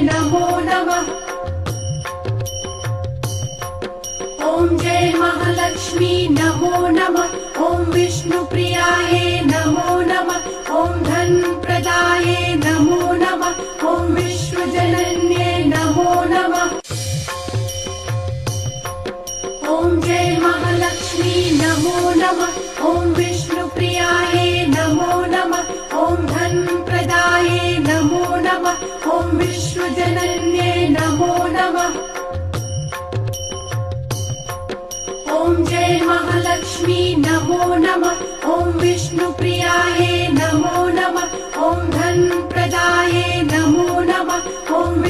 नमो नमः। ॐ जय महालक्ष्मी नमो नमः। ॐ विष्णुप्रियायै नमो नमः। ॐ धनप्रदायै नमो नमः। ॐ विश्वजनन्यै नमो नमः। ॐ जय महालक्ष्मी नमो नमः। ॐ विष्णुप्रियायै नमो नमः। ॐ धनप्रदायै नमो नमः। ॐ विश्वजनन्यै नमो नमः। ॐ जय महालक्ष्मी नमो नमः। ॐ विष्णुप्रियायै नमो नमः। ॐ धनप्रदायै नमो नमः। ॐ